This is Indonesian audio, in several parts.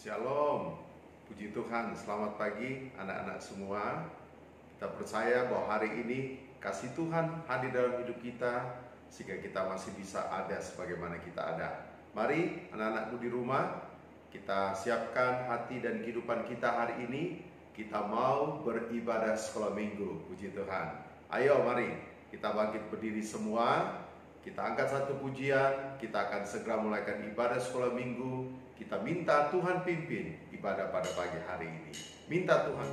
Shalom, puji Tuhan, selamat pagi anak-anak semua. Kita percaya bahwa hari ini kasih Tuhan hadir dalam hidup kita, sehingga kita masih bisa ada sebagaimana kita ada. Mari anak-anakku di rumah, kita siapkan hati dan kehidupan kita hari ini. Kita mau beribadah sekolah minggu, puji Tuhan. Ayo mari, kita bangkit berdiri semua. Kita angkat satu pujian, kita akan segera mulaikan ibadah sekolah minggu. Kita minta Tuhan pimpin ibadah pada pagi hari ini. Minta Tuhan.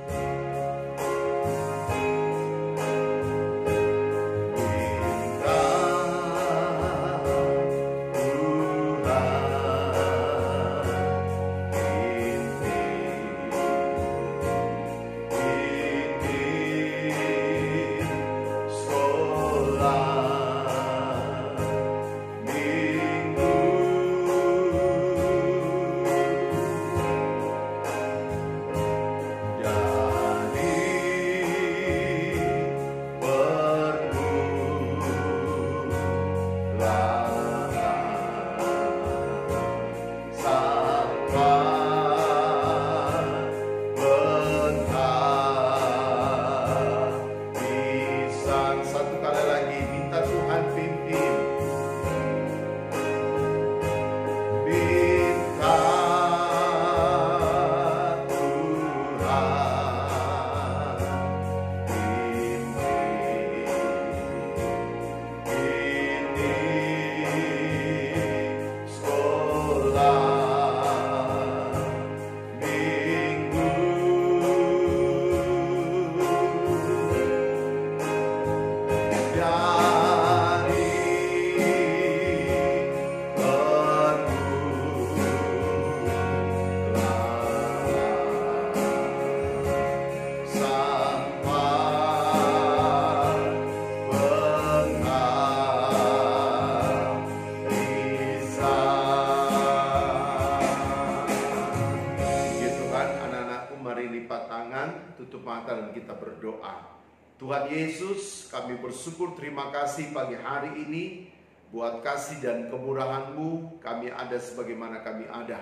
Tuhan Yesus, kami bersyukur, terima kasih pagi hari ini buat kasih dan kemurahan-Mu. Kami ada sebagaimana kami ada.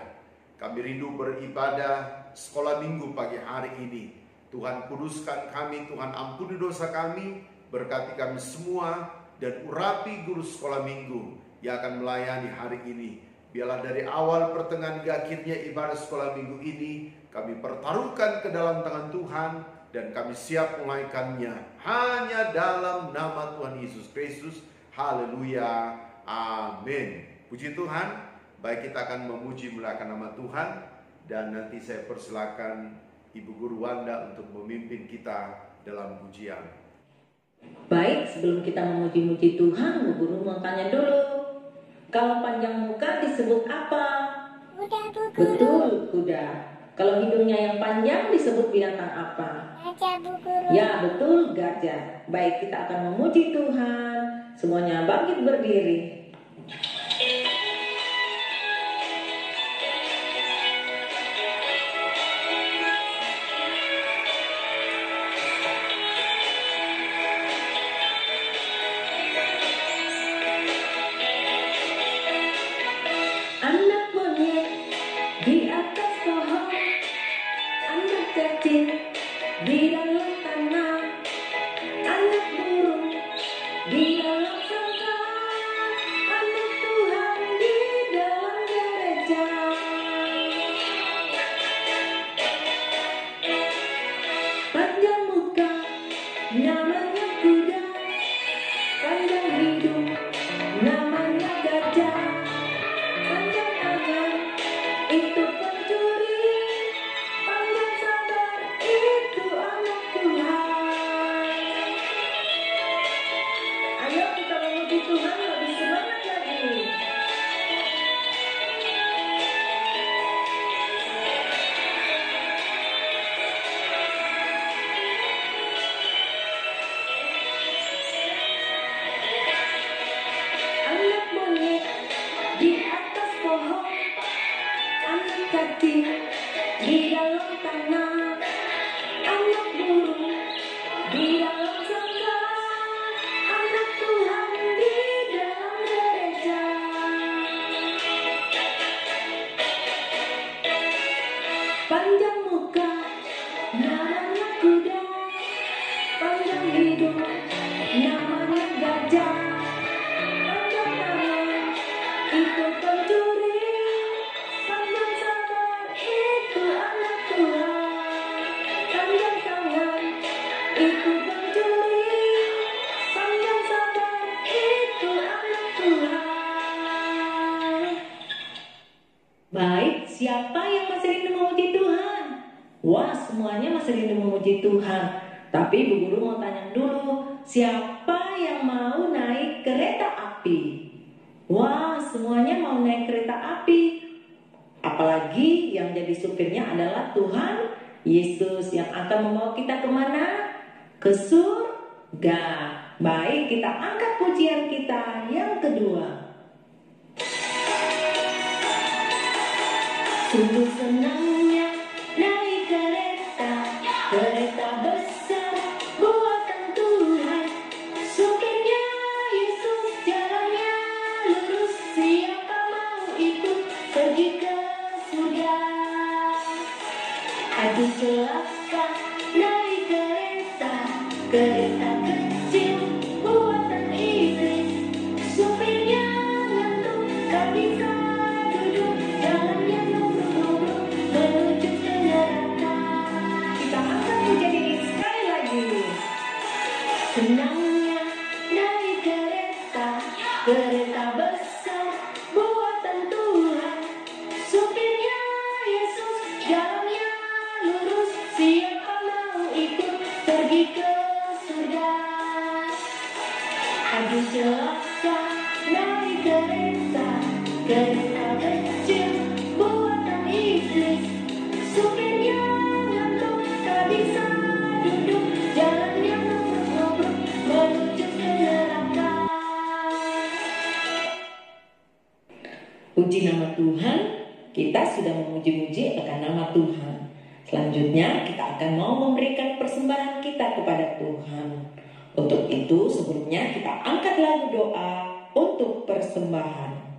Kami rindu beribadah sekolah minggu pagi hari ini. Tuhan kuduskan kami, Tuhan ampuni dosa kami, berkati kami semua, dan urapi guru sekolah minggu yang akan melayani hari ini. Biarlah dari awal, pertengahan, hingga akhirnya ibadah sekolah minggu ini kami pertaruhkan ke dalam tangan Tuhan, dan kami siap menaikkannya hanya dalam nama Tuhan Yesus Kristus. Haleluya, amin. Puji Tuhan. Baik, kita akan memuji muliakan nama Tuhan, dan nanti saya persilakan Ibu Guru Wanda untuk memimpin kita dalam pujian. Baik, sebelum kita memuji-muji Tuhan, Bu Guru mau tanya dulu, kalau panjang muka disebut apa? Kuda, Bu Guru. Betul, kuda. Kalau hidungnya yang panjang disebut binatang apa? Gajah, Bu Guru. Ya, betul, gajah. Baik, kita akan memuji Tuhan. Semuanya bangkit berdiri. Anak monyet di atas pohon, anak kecil di dalam tanah, anak burung di dalam sangkar, anak Tuhan di dalam gereja. Panjang muka namanya kuda, panjang hidung namanya gajah, panjang tangan itu pencuri, panjang sabar itu anak Tuhan. Ayo kita memuji Tuhan lebih semangat lagi. Anak monyet di atas pohon, anak kecil di dalam tanah, anak burung di dalam sangkar, anak Tuhan di dalam gereja. Baik, siapa yang masih rindu memuji Tuhan? Wah, semuanya masih rindu memuji Tuhan. Tapi Bu Guru mau tanya dulu, siapa yang mau naik kereta api? Wah, semuanya mau naik kereta api. Apalagi yang jadi supirnya adalah Tuhan Yesus yang akan membawa kita kemana? Ke surga. Baik, kita angkat pujian kita yang kedua. Sungguh senangnya naik kereta, kereta besar buatan Tuhan. Supirnya Yesus, jalannya lurus, siapa mau ikut pergi ke surga. Aduh celaka naik kereta, kereta kecil buatan iblis. Supirnya ngantuk, tak bisa duduk, jalannya nurut-nurut menuju ke neraka. Kita angkat pujian ini sekali lagi. Senangnya naik kereta, kereta besar buatan Tuhan. Supirnya Yesus, jalannya lurus, siapa mau ikut pergi ke surga. Aduh celaka naik kereta, kereta kecil buatan iblis. Supirnya ngantuk, tak bisa duduk, jalannya nurut-nurut menuju ke neraka. Puji nama Tuhan, kita sudah memuji-muji akan nama Tuhan. Selanjutnya kita akan mau memberikan persembahan kita kepada Tuhan. Untuk itu sebelumnya kita angkat lagu doa untuk persembahan.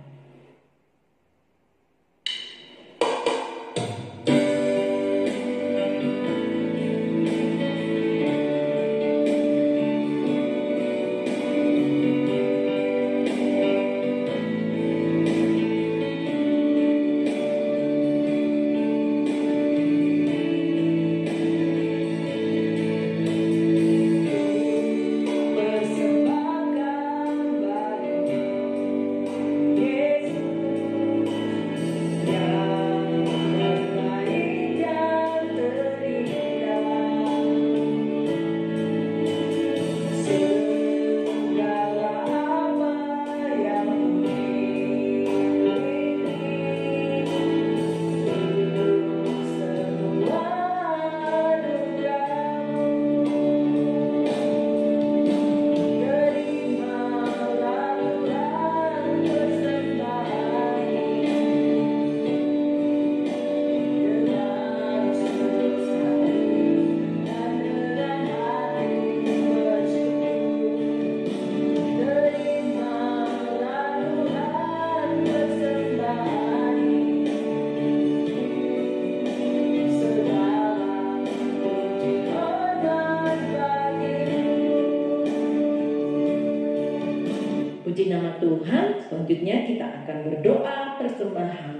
Puji nama Tuhan, selanjutnya kita akan berdoa persembahan.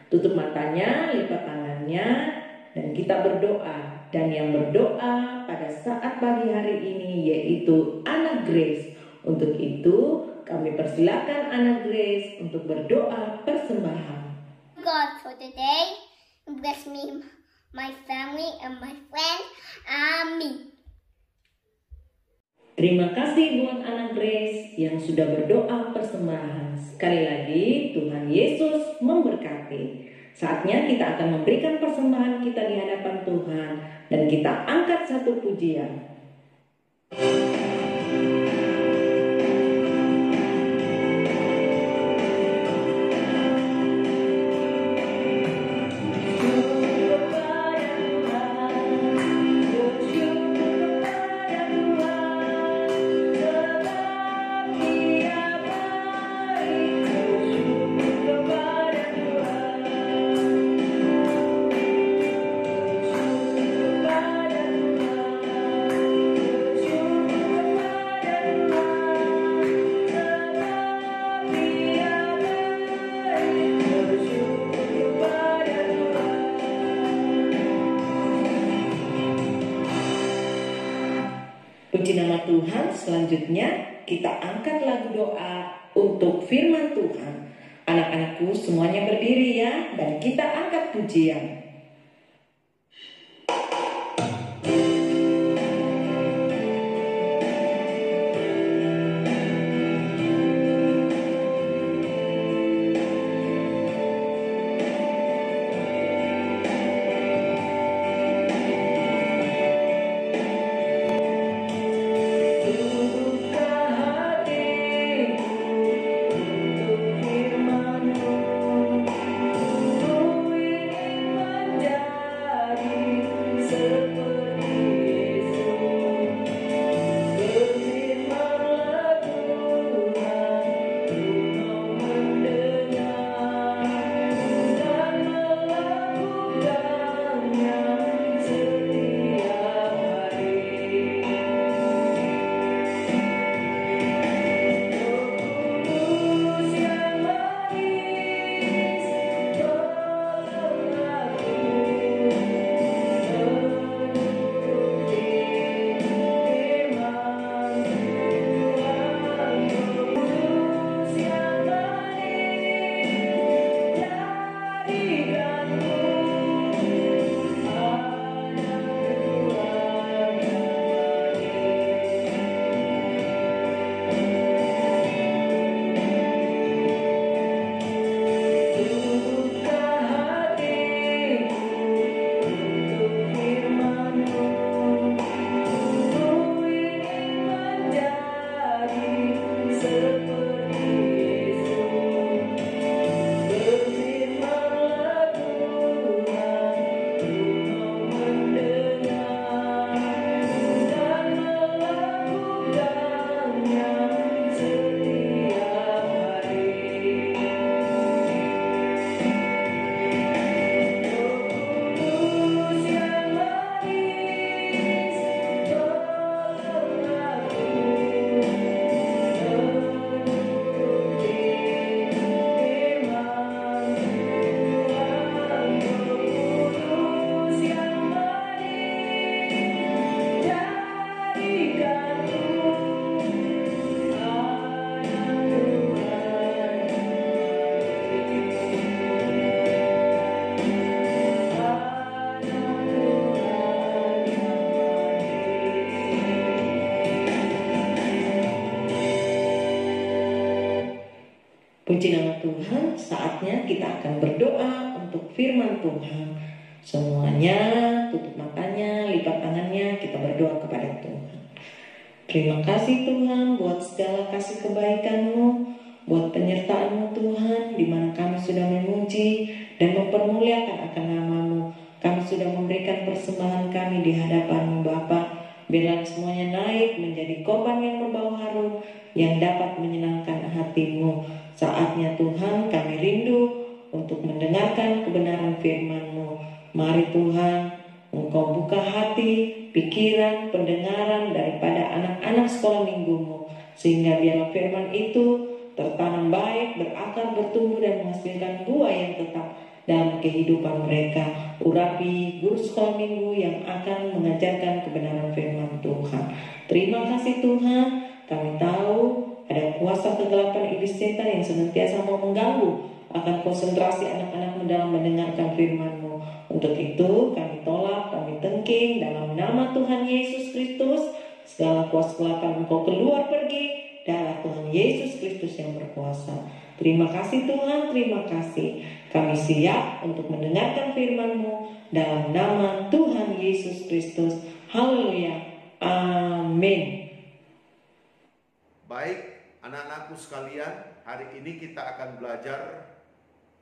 Tutup matanya, lipat tangannya, dan kita berdoa. Dan yang berdoa pada saat pagi hari ini yaitu Anak Grace. Untuk itu kami persilakan Anak Grace untuk berdoa persembahan. God for today, bless me, my family, and my friends. Amin. Terima kasih buat Anak Grace yang sudah berdoa persembahan. Sekali lagi Tuhan Yesus memberkati. Saatnya kita akan memberikan persembahan kita di hadapan Tuhan. Dan kita angkat satu pujian. Puji nama Tuhan, selanjutnya kita angkat lagu doa untuk firman Tuhan. Anak-anakku semuanya berdiri ya, dan kita angkat pujian. Puji nama Tuhan, saatnya kita akan berdoa untuk firman Tuhan. Semuanya tutup matanya, lipat tangannya, kita berdoa kepada Tuhan. Terima kasih Tuhan buat segala kasih kebaikan-Mu, buat penyertaan-Mu Tuhan, di mana kami sudah memuji dan mempermuliakan akan nama-Mu. Kami sudah memberikan persembahan kami di hadapan-Mu Bapa. Biarlah semuanya naik menjadi korban yang berbau harum, yang dapat menyenangkan hati-Mu. Saatnya Tuhan kami rindu untuk mendengarkan kebenaran firman-Mu. Mari Tuhan, Engkau buka hati, pikiran, pendengaran daripada anak-anak sekolah minggu-Mu, sehingga biarlah firman itu tertanam baik, berakar, bertumbuh dan menghasilkan buah yang tetap dalam kehidupan mereka. Urapi guru sekolah minggu yang akan mengajarkan kebenaran firman Tuhan. Terima kasih Tuhan, kami tahu ada kuasa kegelapan iblis setan yang senantiasa mau mengganggu akan konsentrasi anak-anak-Mu dalam mendengarkan firman-Mu. Untuk itu kami tolak, kami tengking dalam nama Tuhan Yesus Kristus. Segala kuasa kegelapan Engkau keluar pergi, darah Tuhan Yesus Kristus yang berkuasa. Terima kasih Tuhan, terima kasih. Kami siap untuk mendengarkan firman-Mu dalam nama Tuhan Yesus Kristus. Haleluya. Amin. Baik, anak-anakku sekalian, hari ini kita akan belajar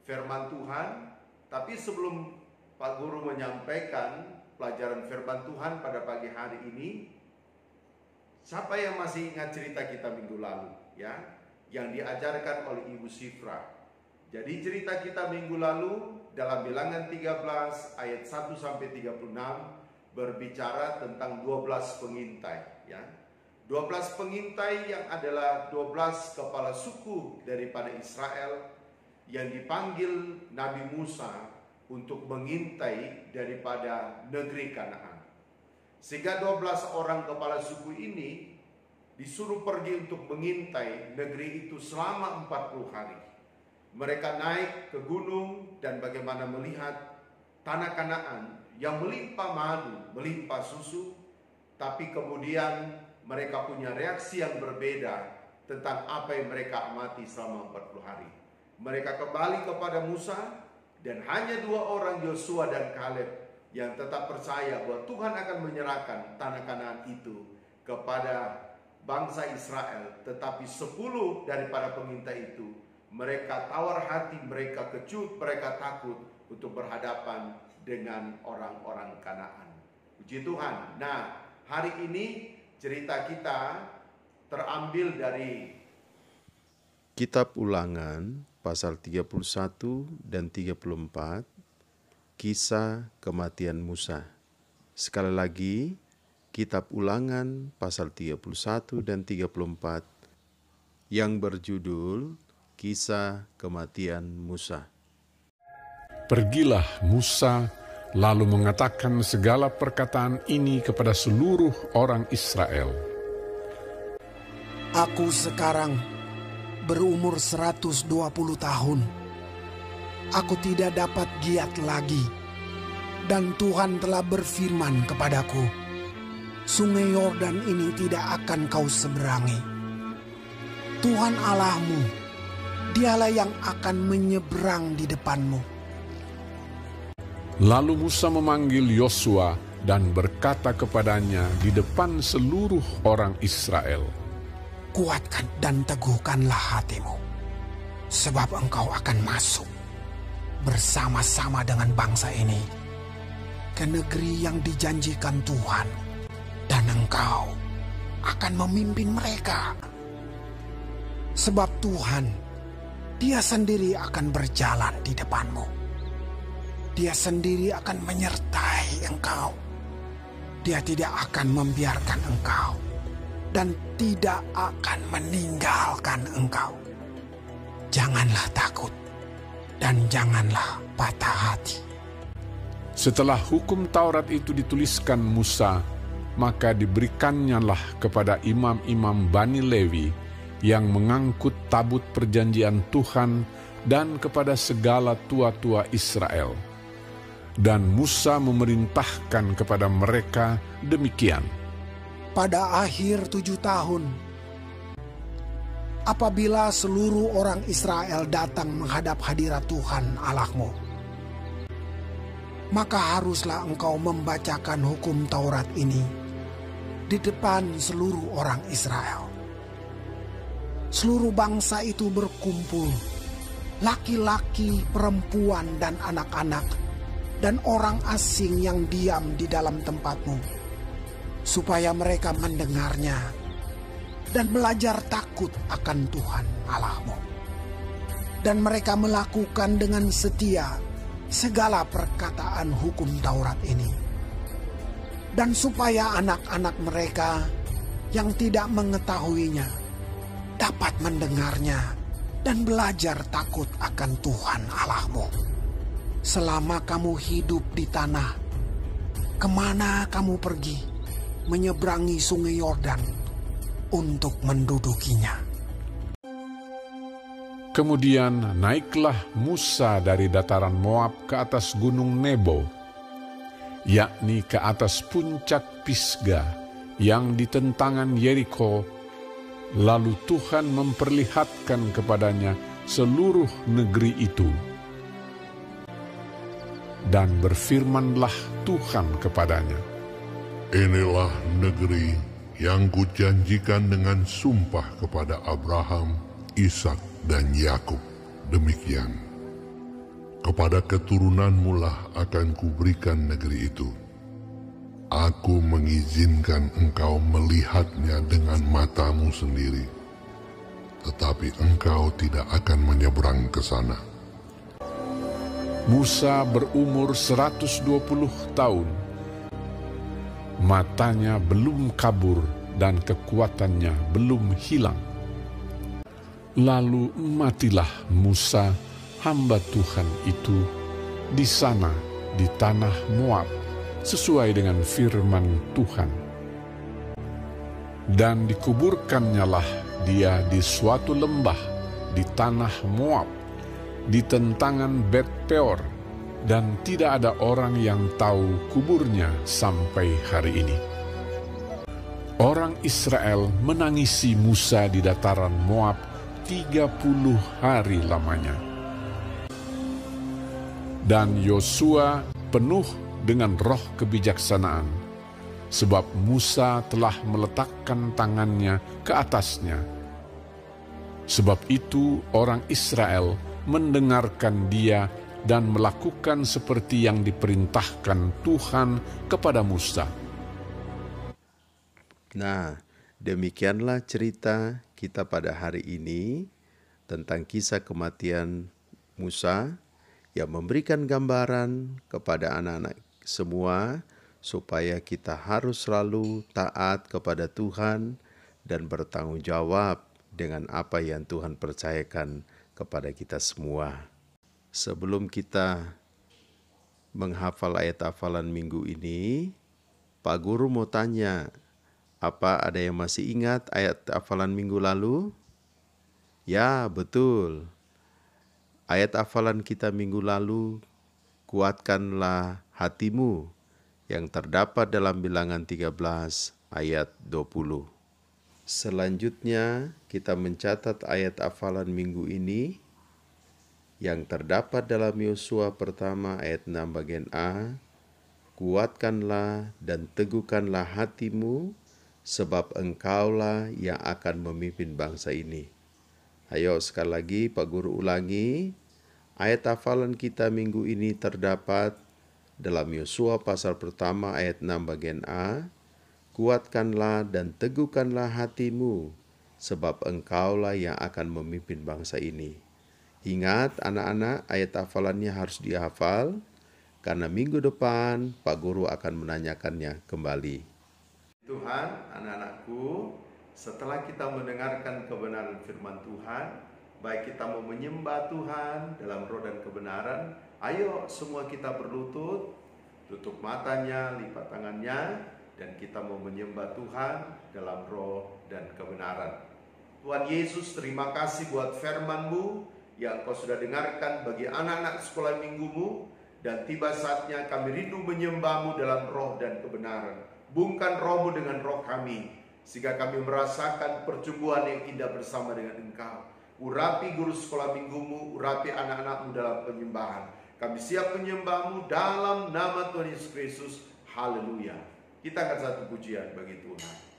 firman Tuhan. Tapi sebelum Pak Guru menyampaikan pelajaran firman Tuhan pada pagi hari ini, siapa yang masih ingat cerita kita minggu lalu ya, yang diajarkan oleh Ibu Sifra? Jadi cerita kita minggu lalu dalam Bilangan 13 ayat 1 sampai 36 berbicara tentang 12 pengintai ya. 12 pengintai yang adalah 12 kepala suku daripada Israel yang dipanggil Nabi Musa untuk mengintai daripada negeri Kanaan. Sehingga 12 orang kepala suku ini disuruh pergi untuk mengintai negeri itu selama 40 hari. Mereka naik ke gunung dan bagaimana melihat tanah Kanaan yang melimpah madu, melimpah susu, tapi kemudian mereka punya reaksi yang berbeda tentang apa yang mereka amati selama 40 hari. Mereka kembali kepada Musa, dan hanya 2 orang, Yosua dan Kaleb, yang tetap percaya bahwa Tuhan akan menyerahkan tanah Kanaan itu kepada bangsa Israel. Tetapi 10 daripada pengintai itu, mereka tawar hati, mereka kecut, mereka takut untuk berhadapan dengan orang-orang Kanaan. Puji Tuhan. Nah, hari ini cerita kita terambil dari Kitab Ulangan pasal 31 dan 34, kisah kematian Musa. Sekali lagi, Kitab Ulangan pasal 31 dan 34 yang berjudul Kisah Kematian Musa. Pergilah Musa lalu mengatakan segala perkataan ini kepada seluruh orang Israel. Aku sekarang berumur 120 tahun. Aku tidak dapat giat lagi. Dan Tuhan telah berfirman kepadaku, Sungai Yordan ini tidak akan kau seberangi. Tuhan Allahmu, dialah yang akan menyeberang di depanmu. Lalu Musa memanggil Yosua dan berkata kepadanya di depan seluruh orang Israel, Kuatkan dan teguhkanlah hatimu, sebab engkau akan masuk bersama-sama dengan bangsa ini ke negeri yang dijanjikan Tuhan, dan engkau akan memimpin mereka. Sebab Tuhan, Dia sendiri akan berjalan di depanmu. Dia sendiri akan menyertai engkau. Dia tidak akan membiarkan engkau dan tidak akan meninggalkan engkau. Janganlah takut dan janganlah patah hati. Setelah hukum Taurat itu dituliskan Musa, maka diberikannya kepada imam-imam Bani Lewi yang mengangkut tabut perjanjian Tuhan dan kepada segala tua-tua Israel. Dan Musa memerintahkan kepada mereka demikian. Pada akhir 7 tahun, apabila seluruh orang Israel datang menghadap hadirat Tuhan Allahmu, maka haruslah engkau membacakan hukum Taurat ini di depan seluruh orang Israel. Seluruh bangsa itu berkumpul, laki-laki, perempuan, dan anak-anak, dan orang asing yang diam di dalam tempatmu, supaya mereka mendengarnya dan belajar takut akan Tuhan Allahmu. Dan mereka melakukan dengan setia segala perkataan hukum Taurat ini. Dan supaya anak-anak mereka yang tidak mengetahuinya dapat mendengarnya dan belajar takut akan Tuhan Allahmu. Selama kamu hidup di tanah, kemana kamu pergi, menyeberangi sungai Yordan untuk mendudukinya. Kemudian naiklah Musa dari dataran Moab ke atas gunung Nebo, yakni ke atas puncak Pisga yang di tentangan Yeriko. Lalu Tuhan memperlihatkan kepadanya seluruh negeri itu. Dan berfirmanlah Tuhan kepadanya, Inilah negeri yang kujanjikan dengan sumpah kepada Abraham, Ishak, dan Yakub. Demikian, kepada keturunanmu lah akan kuberikan negeri itu. Aku mengizinkan engkau melihatnya dengan matamu sendiri, tetapi engkau tidak akan menyeberang ke sana. Musa berumur 120 tahun. Matanya belum kabur dan kekuatannya belum hilang. Lalu matilah Musa, hamba Tuhan itu, di sana di tanah Moab, sesuai dengan firman Tuhan. Dan dikuburkannyalah dia di suatu lembah di tanah Moab, di tentangan Bet Peor, dan tidak ada orang yang tahu kuburnya sampai hari ini. Orang Israel menangisi Musa di dataran Moab 30 hari lamanya. Dan Yosua penuh dengan roh kebijaksanaan, sebab Musa telah meletakkan tangannya ke atasnya. Sebab itu orang Israel mendengarkan dia dan melakukan seperti yang diperintahkan Tuhan kepada Musa. Nah, demikianlah cerita kita pada hari ini tentang kisah kematian Musa yang memberikan gambaran kepada anak-anak semua supaya kita harus selalu taat kepada Tuhan dan bertanggung jawab dengan apa yang Tuhan percayakan kepada kita semua. Sebelum kita menghafal ayat hafalan minggu ini, Pak Guru mau tanya, apa ada yang masih ingat ayat hafalan minggu lalu? Ya, betul. Ayat hafalan kita minggu lalu, kuatkanlah hatimu, yang terdapat dalam Bilangan 13 ayat 20. Selanjutnya kita mencatat ayat hafalan minggu ini yang terdapat dalam Yosua pertama ayat 6 bagian A. Kuatkanlah dan teguhkanlah hatimu, sebab engkaulah yang akan memimpin bangsa ini. Ayo sekali lagi Pak Guru ulangi. Ayat hafalan kita minggu ini terdapat dalam Yosua pasal pertama ayat 6 bagian A. Kuatkanlah dan teguhkanlah hatimu, sebab engkaulah yang akan memimpin bangsa ini. Ingat anak-anak, ayat hafalannya harus dihafal, karena minggu depan Pak Guru akan menanyakannya kembali. Tuhan, anak-anakku, setelah kita mendengarkan kebenaran firman Tuhan, baik kita mau menyembah Tuhan dalam roh dan kebenaran, ayo semua kita berlutut, tutup matanya, lipat tangannya, dan kita mau menyembah Tuhan dalam roh dan kebenaran. Tuhan Yesus, terima kasih buat firman-Mu yang Kau sudah dengarkan bagi anak-anak sekolah minggumu, dan tiba saatnya kami rindu menyembah-Mu dalam roh dan kebenaran. Hubungkan roh-Mu dengan roh kami, sehingga kami merasakan pertumbuhan yang indah bersama dengan Engkau. Urapi guru sekolah minggumu, urapi anak-anak-Mu dalam penyembahan. Kami siap menyembah-Mu dalam nama Tuhan Yesus Kristus. Haleluya. Kita akan satu pujian bagi Tuhan.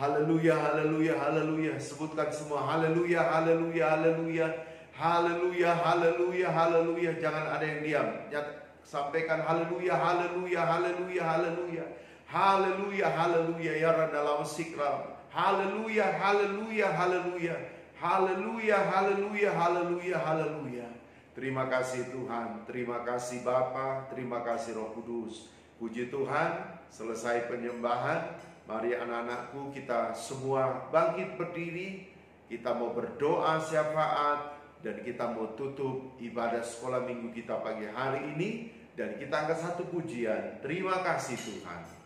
Haleluya, haleluya, haleluya. Sebutkan semua haleluya, haleluya, haleluya. Haleluya, haleluya, haleluya. Jangan ada yang diam. Sampaikan haleluya, haleluya, haleluya, haleluya. Haleluya, haleluya, ya dalam sikram. Haleluya, haleluya, haleluya. Haleluya, haleluya, haleluya, haleluya. Terima kasih Tuhan, terima kasih Bapa, terima kasih Roh Kudus. Puji Tuhan, selesai penyembahan. Mari anak-anakku, kita semua bangkit berdiri. Kita mau berdoa syafaat dan kita mau tutup ibadah sekolah minggu kita pagi hari ini. Dan kita angkat satu pujian. Terima kasih Tuhan.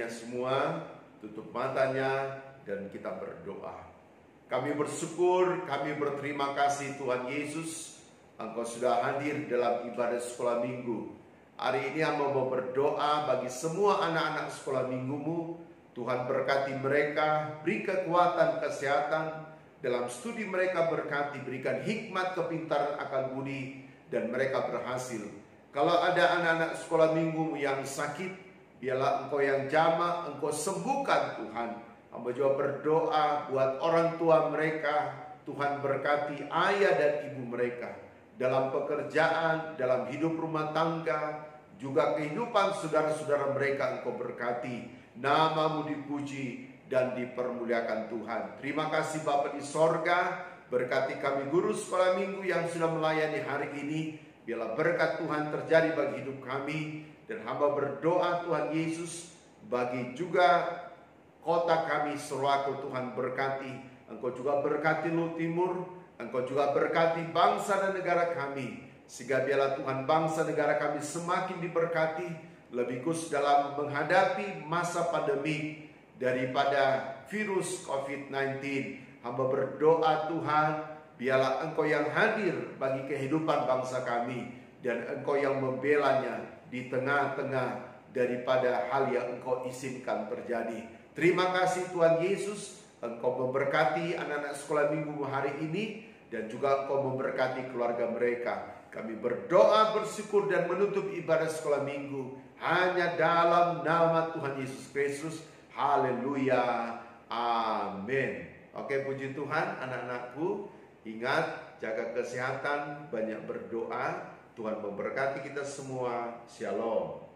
Semua tutup matanya dan kita berdoa. Kami bersyukur, kami berterima kasih Tuhan Yesus, Engkau sudah hadir dalam ibadah sekolah minggu. Hari ini hamba mau berdoa bagi semua anak-anak sekolah minggumu. Tuhan berkati mereka, beri kekuatan, kesehatan dalam studi mereka, berkati, berikan hikmat, kepintaran, akal budi, dan mereka berhasil. Kalau ada anak-anak sekolah minggumu yang sakit, biarlah Engkau yang jamah, Engkau sembuhkan Tuhan. Hamba juga berdoa buat orang tua mereka. Tuhan berkati ayah dan ibu mereka dalam pekerjaan, dalam hidup rumah tangga, juga kehidupan saudara-saudara mereka Engkau berkati. Nama-Mu dipuji dan dipermuliakan Tuhan. Terima kasih Bapa di sorga, berkati kami guru sekolah minggu yang sudah melayani hari ini. Biarlah berkat Tuhan terjadi bagi hidup kami. Dan hamba berdoa Tuhan Yesus bagi juga kota kami Sorowako, Tuhan berkati. Engkau juga berkati Lu Timur, Engkau juga berkati bangsa dan negara kami. Sehingga biarlah Tuhan bangsa negara kami semakin diberkati, lebih khusus dalam menghadapi masa pandemi daripada virus COVID-19. Hamba berdoa Tuhan, biarlah Engkau yang hadir bagi kehidupan bangsa kami. Dan Engkau yang membelanya di tengah-tengah daripada hal yang Engkau izinkan terjadi. Terima kasih Tuhan Yesus, Engkau memberkati anak-anak sekolah minggu hari ini, dan juga Engkau memberkati keluarga mereka. Kami berdoa, bersyukur, dan menutup ibadah sekolah minggu hanya dalam nama Tuhan Yesus Kristus. Haleluya, amin. Oke, puji Tuhan anak-anakku. Ingat, jaga kesehatan, banyak berdoa. Tuhan memberkati kita semua. Shalom.